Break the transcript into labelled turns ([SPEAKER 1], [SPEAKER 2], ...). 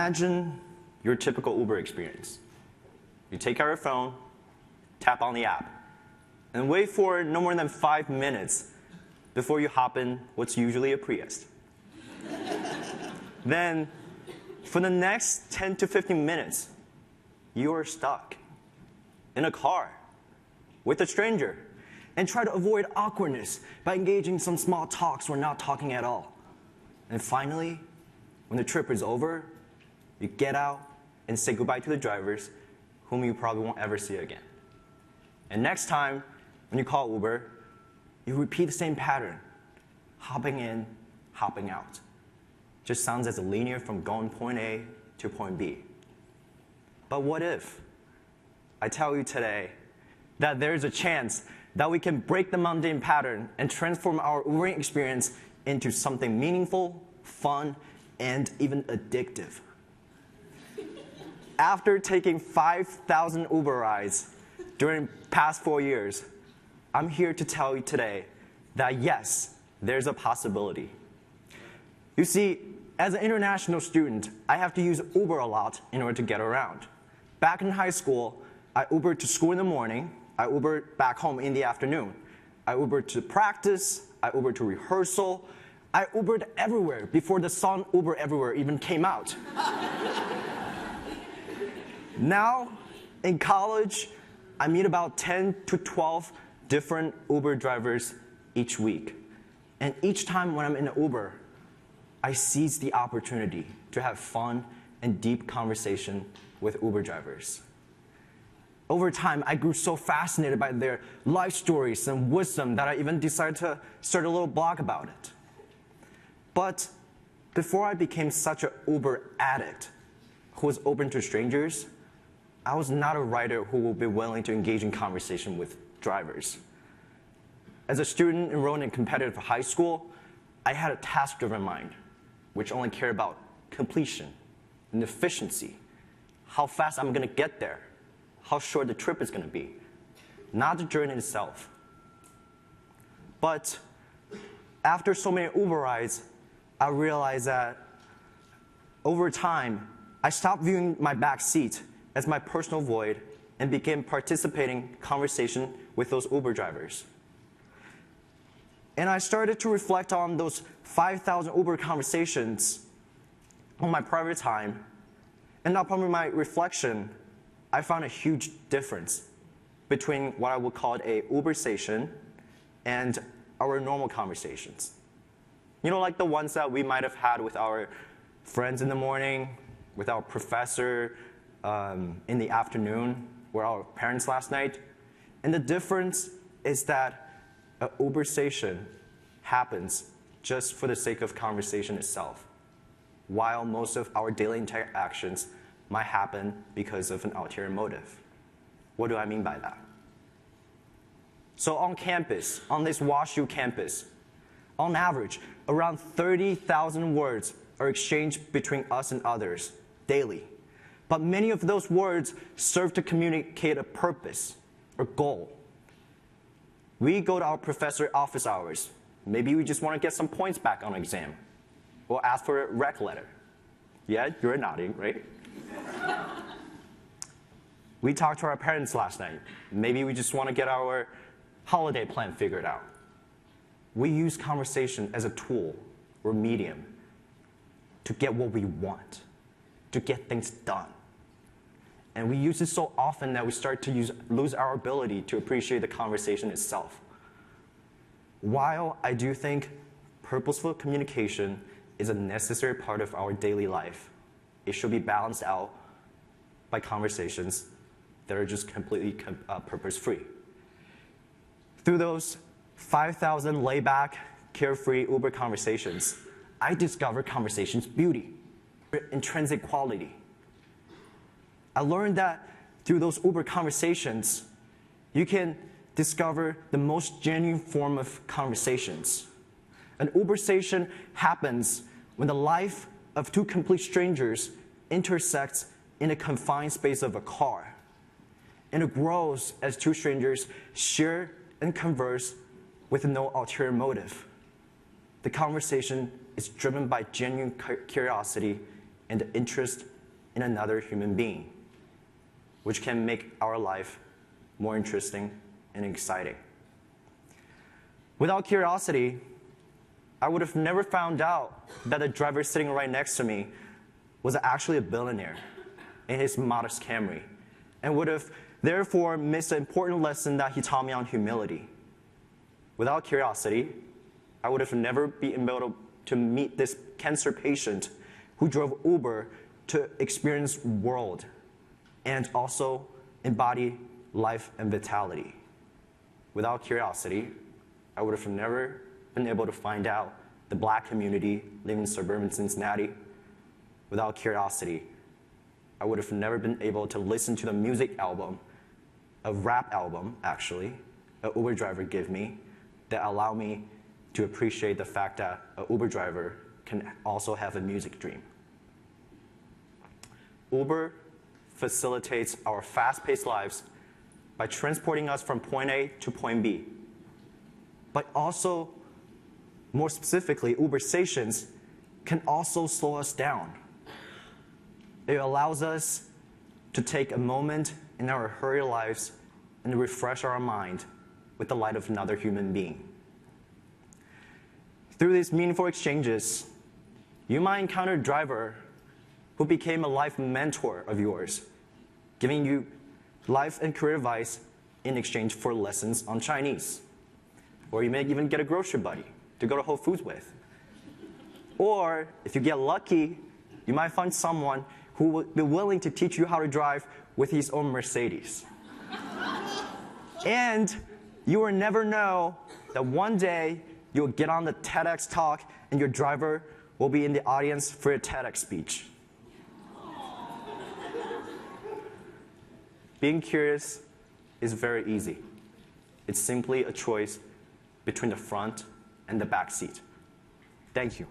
[SPEAKER 1] Imagine your typical Uber experience. You take out your phone, tap on the app, and wait for no more than 5 minutes before you hop in what's usually a Prius. Then, for the next 10 to 15 minutes, you are stuck in a car with a stranger and try to avoid awkwardness by engaging in some small talks or not talking at all. And finally, when the trip is over, you get out and say goodbye to the drivers whom you probably won't ever see again. And next time, when you call Uber, you repeat the same pattern, hopping in, hopping out. Just sounds as linear from going point A to point B. But what if I tell you today that there's a chance that we can break the mundane pattern and transform our Ubering experience into something meaningful, fun, and even addictive? After taking 5,000 Uber rides during the past 4 years, I'm here to tell you today that yes, there's a possibility. You see, as an international student, I have to use Uber a lot in order to get around. Back in high school, I Ubered to school in the morning, I Ubered back home in the afternoon. I Ubered to practice, I Ubered to rehearsal, I Ubered everywhere before the song Uber Everywhere even came out. Now, in college, I meet about 10 to 12 different Uber drivers each week. And each time when I'm in an Uber, I seize the opportunity to have fun and deep conversation with Uber drivers. Over time, I grew so fascinated by their life stories and wisdom that I even decided to start a little blog about it. But before I became such an Uber addict who was open to strangers, I was not a writer who would be willing to engage in conversation with drivers. As a student enrolled in competitive high school, I had a task-driven mind, which only cared about completion and efficiency, how fast I'm going to get there, how short the trip is going to be, not the journey itself. But after so many Uber rides, I realized that over time, I stopped viewing my back seat as my personal void and began participating in conversation with those Uber drivers. And I started to reflect on those 5,000 Uber conversations on my private time. And upon my reflection, I found a huge difference between what I would call a Uber station and our normal conversations. You know, like the ones that we might have had with our friends in the morning, with our professor in the afternoon, or our parents last night. And the difference is that an Uber station happens just for the sake of conversation itself, while most of our daily interactions might happen because of an ulterior motive. What do I mean by that? So on campus, on this WashU campus, on average, around 30,000 words are exchanged between us and others daily. But many of those words serve to communicate a purpose or goal. We go to our professor office hours. Maybe we just want to get some points back on an exam. We'll ask for a rec letter. Yeah, you're nodding, right? We talked to our parents last night. Maybe we just want to get our holiday plan figured out. We use conversation as a tool or medium to get what we want, to get things done. And we use it so often that we start to lose our ability to appreciate the conversation itself. While I do think purposeful communication is a necessary part of our daily life, it should be balanced out by conversations that are just completely purpose-free. Through those 5,000 laid-back, carefree Uber conversations, I discovered conversation's beauty, intrinsic quality. I learned that through those Uber conversations, you can discover the most genuine form of conversations. An Uber station happens when the life of two complete strangers intersects in a confined space of a car. And it grows as two strangers share and converse with no ulterior motive. The conversation is driven by genuine curiosity and the interest in another human being, which can make our life more interesting and exciting. Without curiosity, I would have never found out that the driver sitting right next to me was actually a billionaire in his modest Camry, and would have therefore missed an important lesson that he taught me on humility. Without curiosity, I would have never been able to meet this cancer patient who drove Uber to experience the world and also embody life and vitality. Without curiosity, I would have never been able to find out the Black community living in suburban Cincinnati. Without curiosity, I would have never been able to listen to the music album, a rap album actually, an Uber driver gave me that allowed me to appreciate the fact that an Uber driver can also have a music dream. Uber facilitates our fast-paced lives by transporting us from point A to point B. But also, more specifically, Uber stations can also slow us down. It allows us to take a moment in our hurried lives and refresh our mind with the light of another human being. Through these meaningful exchanges, you might encounter a driver who became a life mentor of yours, giving you life and career advice in exchange for lessons on Chinese. Or you may even get a grocery buddy to go to Whole Foods with. Or, if you get lucky, you might find someone who will be willing to teach you how to drive with his own Mercedes. And you will never know that one day you'll get on the TEDx talk and your driver will be in the audience for a TEDx speech. Being curious is very easy. It's simply a choice between the front and the back seat. Thank you.